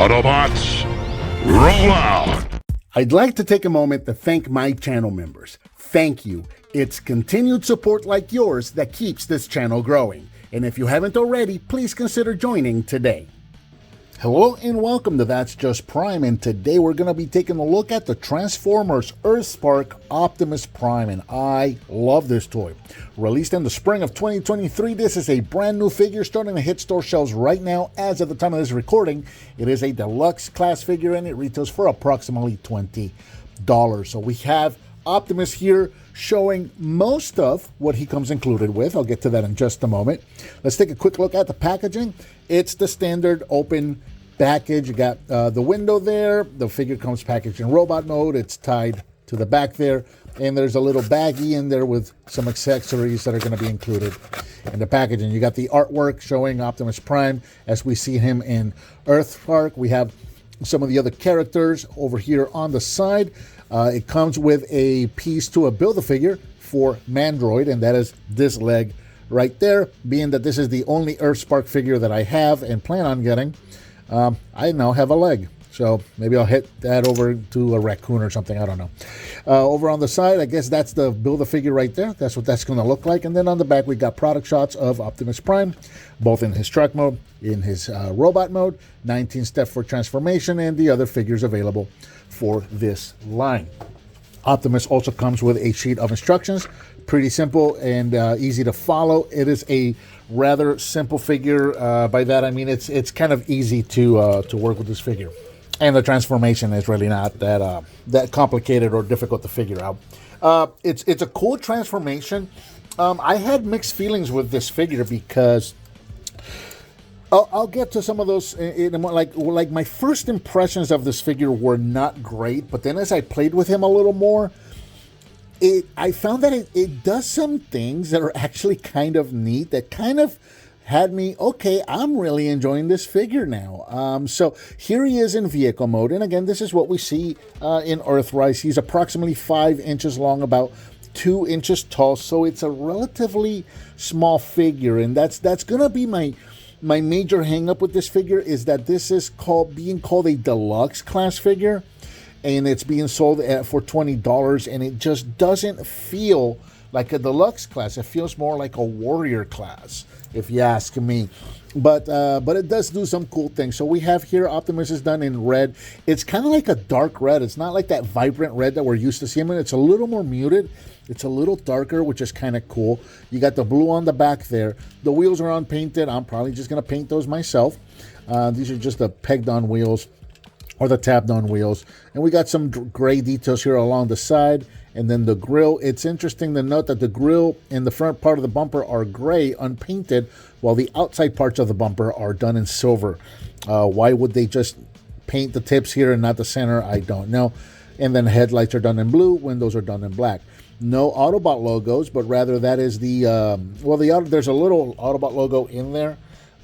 Autobots, roll out! I'd like to take a moment to thank my channel members. Thank you. It's continued support like yours that keeps this channel growing. And if you haven't already, please consider joining today. Hello and welcome to That's Just Prime, and today we're going to be taking a look at the Transformers Earthspark Optimus Prime, and I love this toy. Released in the spring of 2023, this is a brand new figure starting to hit store shelves right now. As of the time of this recording, it is a deluxe class figure and it retails for approximately $20. So we have Optimus here showing most of what he comes included with. I'll get to that in just a moment. Let's take a quick look at the packaging. It's the standard open package. You got the window there. The figure comes packaged in robot mode. It's tied to the back there. And there's a little baggie in there with some accessories that are going to be included in the packaging. You got the artwork showing Optimus Prime as we see him in Earthspark. We have some of the other characters over here on the side. It comes with a piece to Build-A-Figure for Mandroid, and that is this leg right there. Being that this is the only Earthspark figure that I have and plan on getting, I now have a leg. So maybe I'll hit that over to a raccoon or something. I don't know. Over on the side, I guess that's the Build-A-Figure right there. That's what that's going to look like. And then on the back, we got product shots of Optimus Prime, both in his truck mode, in his robot mode, 19 steps for transformation, and the other figures available for this line. Optimus also comes with a sheet of instructions. Pretty simple and easy to follow. It is a rather simple figure. By that I mean it's kind of easy to work with this figure, and the transformation is really not that complicated or difficult to figure out. It's a cool transformation. I had mixed feelings with this figure because I'll get to some of those. Like my first impressions of this figure were not great, but then as I played with him a little more, I found that it does some things that are actually kind of neat, that kind of had me, okay, I'm really enjoying this figure now. So here he is in vehicle mode, and again, this is what we see in Earthrise. He's approximately 5 inches long, about 2 inches tall, so it's a relatively small figure, and that's going to be my major hang-up with this figure, is that this is being called a deluxe class figure, and it's being sold for $20, and it just doesn't feel like a deluxe class. It feels more like a warrior class, if you ask me. But it does do some cool things. So we have here Optimus is done in red. It's kind of like a dark red. It's not like that vibrant red that we're used to seeing. It's a little more muted. It's a little darker, which is kind of cool. You got the blue on the back there. The wheels are unpainted. I'm probably just going to paint those myself. These are just the pegged on wheels, or the tapped on wheels. And we got some gray details here along the side. And then the grill, it's interesting to note that the grill and the front part of the bumper are gray, unpainted, while the outside parts of the bumper are done in silver. Why would they just paint the tips here and not the center? I don't know. And then headlights are done in blue, windows are done in black. No Autobot logos, but rather that is the, there's a little Autobot logo in there,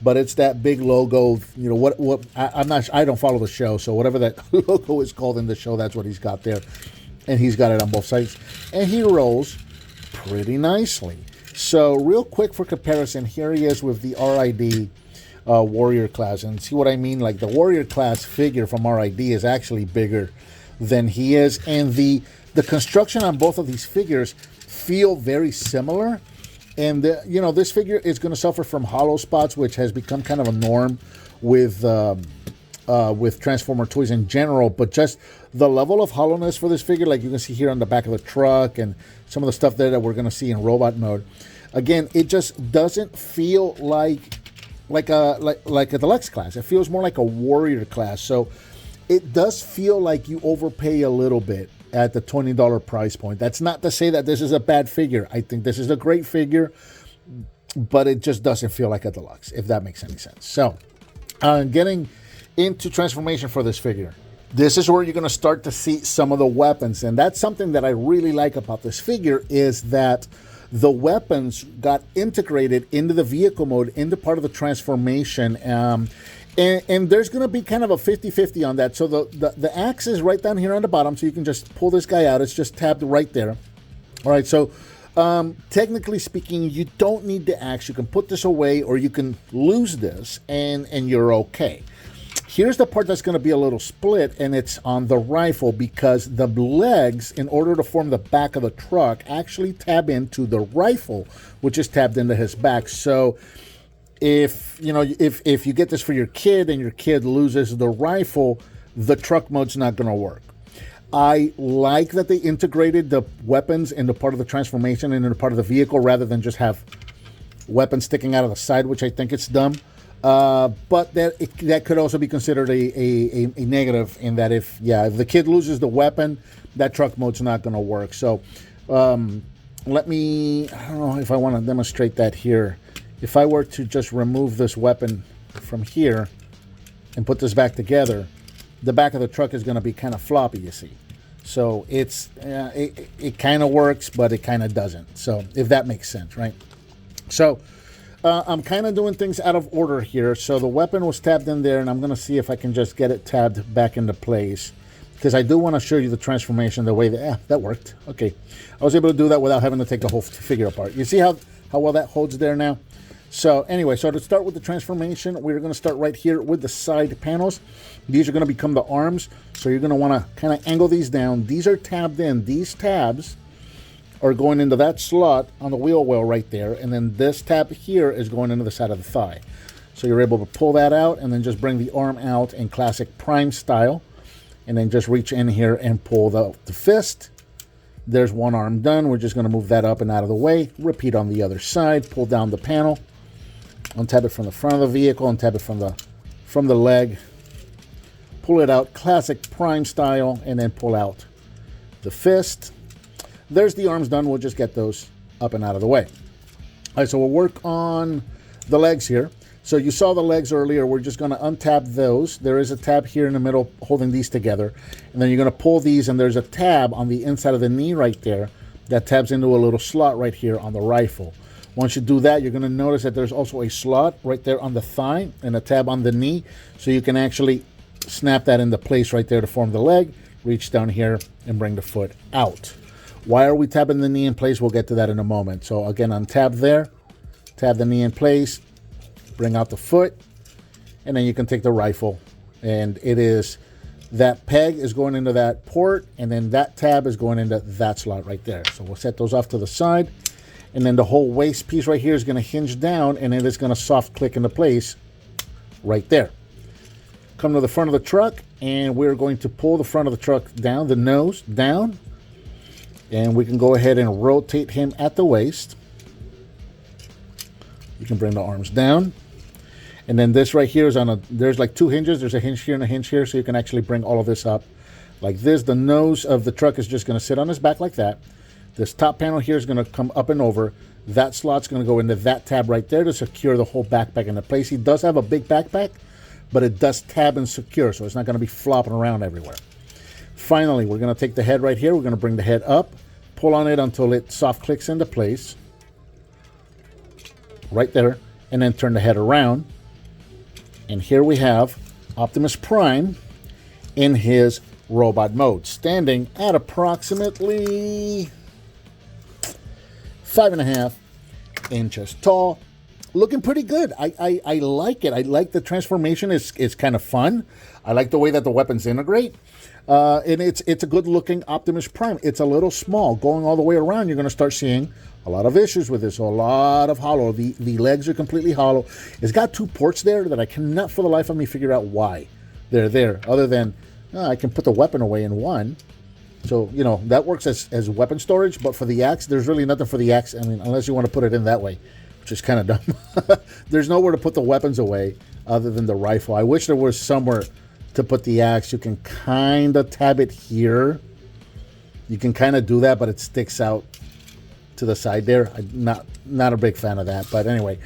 but it's that big logo, you know, I don't follow the show, so whatever that logo is called in the show, that's what he's got there. And he's got it on both sides. And he rolls pretty nicely. So real quick for comparison, here he is with the RID Warrior class. And see what I mean? Like the Warrior class figure from RID is actually bigger than he is. And the construction on both of these figures feel very similar. And, this figure is going to suffer from hollow spots, which has become kind of a norm with Transformer toys in general, but just the level of hollowness for this figure, like you can see here on the back of the truck and some of the stuff there that we're going to see in robot mode. Again, it just doesn't feel like a deluxe class. It feels more like a warrior class. So it does feel like you overpay a little bit at the $20 price point. That's not to say that this is a bad figure. I think this is a great figure, but it just doesn't feel like a deluxe, if that makes any sense. So getting into transformation for this figure, this is where you're going to start to see some of the weapons, and that's something that I really like about this figure, is that the weapons got integrated into the vehicle mode, into part of the transformation, and there's going to be kind of a 50-50 on that. So the axe is right down here on the bottom, so you can just pull this guy out. It's just tabbed right there. All right, so technically speaking, you don't need the axe. You can put this away, or you can lose this, and you're okay. Here's the part that's going to be a little split, and it's on the rifle, because the legs, in order to form the back of the truck, actually tab into the rifle, which is tabbed into his back. So if you get this for your kid and your kid loses the rifle, the truck mode's not going to work. I like that they integrated the weapons into part of the transformation and into part of the vehicle, rather than just have weapons sticking out of the side, which I think it's dumb. But that could also be considered a negative, in that if the kid loses the weapon, that truck mode's not going to work. So I don't know if I want to demonstrate that here. If I were to just remove this weapon from here and put this back together, the back of the truck is going to be kind of floppy, you see. So it kind of works, but it kind of doesn't. So if that makes sense, right? So I'm kind of doing things out of order here. So the weapon was tabbed in there, and I'm going to see if I can just get it tabbed back into place, because I do want to show you the transformation the way that worked. Okay, I was able to do that without having to take the whole figure apart. You see how well that holds there now? So anyway, so to start with the transformation, we're going to start right here with the side panels. These are going to become the arms, so you're going to want to kind of angle these down. These are tabbed in. These tabs are going into that slot on the wheel well right there, and then this tab here is going into the side of the thigh. So you're able to pull that out and then just bring the arm out in classic Prime style, and then just reach in here and pull the fist. There's one arm done. We're just going to move that up and out of the way. Repeat on the other side. Pull down the panel. Untab it from the front of the vehicle. Untab it from the leg. Pull it out classic Prime style, and then pull out the fist. There's the arms done. We'll just get those up and out of the way. All right, so we'll work on the legs here. So you saw the legs earlier. We're just going to untab those. There is a tab here in the middle holding these together. And then you're going to pull these, and there's a tab on the inside of the knee right there that tabs into a little slot right here on the rifle. Once you do that, you're going to notice that there's also a slot right there on the thigh and a tab on the knee. So you can actually snap that into place right there to form the leg. Reach down here and bring the foot out. Why are we tabbing the knee in place? We'll get to that in a moment. So again, untab there, tab the knee in place, bring out the foot, and then you can take the rifle. And it is, that peg is going into that port, and then that tab is going into that slot right there. So we'll set those off to the side. And then the whole waist piece right here is going to hinge down, and it is going to soft click into place right there. Come to the front of the truck, and we're going to pull the front of the truck down, the nose down. And we can go ahead and rotate him at the waist. You can bring the arms down. And then this right here is there's like two hinges. There's a hinge here and a hinge here, so you can actually bring all of this up like this. The nose of the truck is just going to sit on his back like that. This top panel here is going to come up and over. That slot's going to go into that tab right there to secure the whole backpack into place. He does have a big backpack, but it does tab and secure, so it's not going to be flopping around everywhere. Finally, we're going to take the head right here. We're going to bring the head up, pull on it until it soft clicks into place. Right there. And then turn the head around. And here we have Optimus Prime in his robot mode, standing at approximately 5.5 inches tall. Looking pretty good. I like it. I like the transformation. It's kind of fun. I like the way that the weapons integrate. And it's a good looking Optimus Prime. It's a little small. Going all the way around, you're going to start seeing a lot of issues with this. So a lot of hollow. The legs are completely hollow. It's got two ports there that I cannot for the life of me figure out why they're there. Other than I can put the weapon away in one. So, you know, that works as weapon storage. But for the axe, there's really nothing for the axe. I mean, unless you want to put it in that way, which is kind of dumb. There's nowhere to put the weapons away other than the rifle. I wish there was somewhere to put the axe. You can kind of tab it here. You can kind of do that, but it sticks out to the side there. I'm not a big fan of that. But anyway,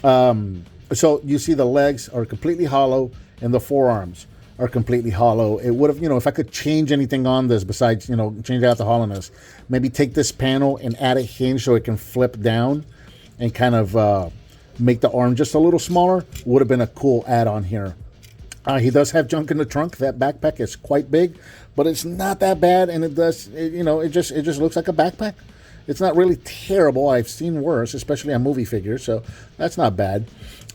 so you see the legs are completely hollow and the forearms are completely hollow. It would have, you know, if I could change anything on this besides, you know, change out the hollowness, maybe take this panel and add a hinge so it can flip down and kind of make the arm just a little smaller. Would have been a cool add-on here. He does have junk in the trunk. That backpack is quite big, but it's not that bad, and it just looks like a backpack. It's not really terrible. I've seen worse, especially on movie figures, so that's not bad.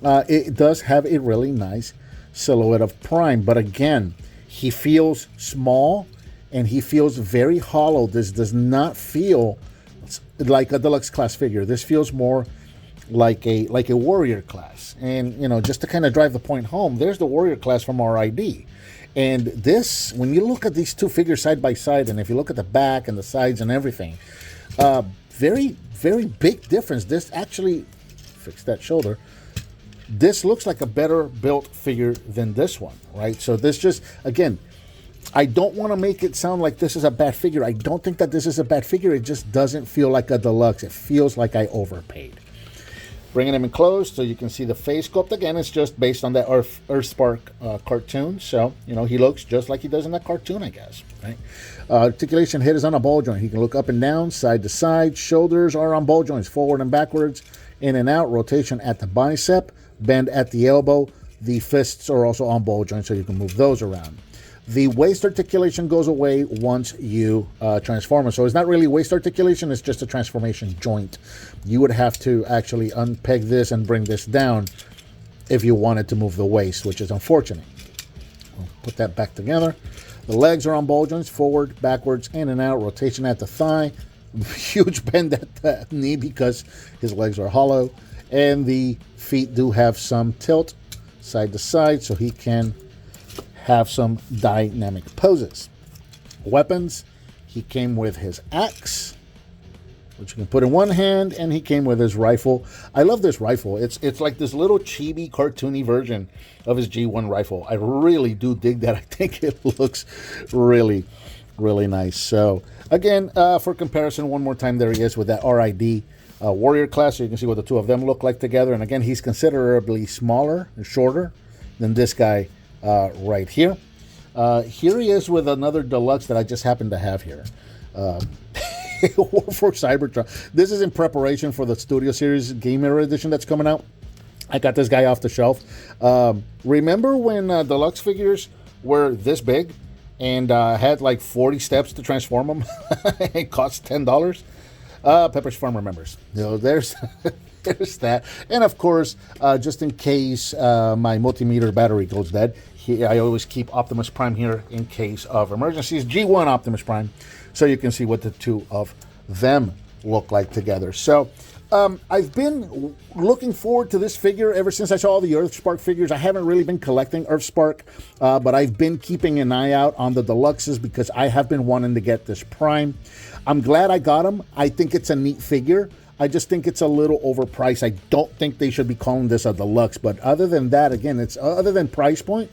It does have a really nice silhouette of Prime. But again, he feels small and he feels very hollow. This does not feel like a Deluxe Class figure. This feels more like a Warrior Class. And, you know, just to kind of drive the point home, there's the Warrior Class from RID. And this, when you look at these two figures side by side, and if you look at the back and the sides and everything, very, very big difference. This actually, fix that shoulder, this looks like a better built figure than this one, right? So this just, again, I don't want to make it sound like this is a bad figure. I don't think that this is a bad figure. It just doesn't feel like a deluxe. It feels like I overpaid. Bringing him in close so you can see the face sculpt. Again, it's just based on that Earthspark cartoon. So, you know, he looks just like he does in that cartoon, I guess. Right? Articulation, head is on a ball joint. He can look up and down, side to side. Shoulders are on ball joints, forward and backwards, in and out. Rotation at the bicep, bend at the elbow. The fists are also on ball joints, so you can move those around. The waist articulation goes away once you transform it. So it's not really waist articulation, it's just a transformation joint. You would have to actually unpeg this and bring this down if you wanted to move the waist, which is unfortunate. We'll put that back together. The legs are on ball joints, forward, backwards, in and out, rotation at the thigh. Huge bend at the knee because his legs are hollow. And the feet do have some tilt side to side, so he can have some dynamic poses. Weapons, he came with his axe, which you can put in one hand, and he came with his rifle. I love this rifle. It's like this little chibi cartoony version of his G1 rifle. I really do dig that. I think it looks really, really nice. So again, for comparison, one more time, there he is with that RID Warrior Class. So you can see what the two of them look like together. And again, he's considerably smaller and shorter than this guy right here. Here he is with another deluxe that I just happen to have here. War for Cybertron. This is in preparation for the Studio Series Game Era Edition that's coming out. I got this guy off the shelf. Remember when deluxe figures were this big and had like 40 steps to transform them? It cost $10. Pepper's Farm remembers. You know, there's there's that. And of course, just in case my multimeter battery goes dead, I always keep Optimus Prime here in case of emergencies. G1 Optimus Prime, so you can see what the two of them look like together. So I've been looking forward to this figure ever since I saw all the Earthspark figures. I haven't really been collecting Earthspark, but I've been keeping an eye out on the deluxes because I have been wanting to get this Prime. I'm glad I got him. I think it's a neat figure. I just think it's a little overpriced. I don't think they should be calling this a deluxe. But other than that, again, it's other than price point,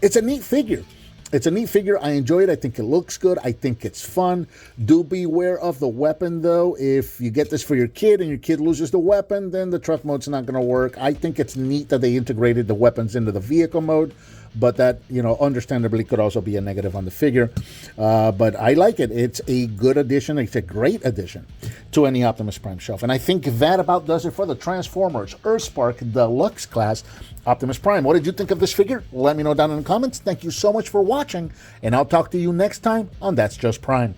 it's a neat figure. It's a neat figure. I enjoy it. I think it looks good. I think it's fun. Do beware of the weapon, though. If you get this for your kid and your kid loses the weapon, then the truck mode's not going to work. I think it's neat that they integrated the weapons into the vehicle mode. But that, you know, understandably could also be a negative on the figure. But I like it. It's a good addition. It's a great addition to any Optimus Prime shelf. And I think that about does it for the Transformers Earthspark Deluxe Class Optimus Prime. What did you think of this figure? Let me know down in the comments. Thank you so much for watching, and I'll talk to you next time on That's Just Prime.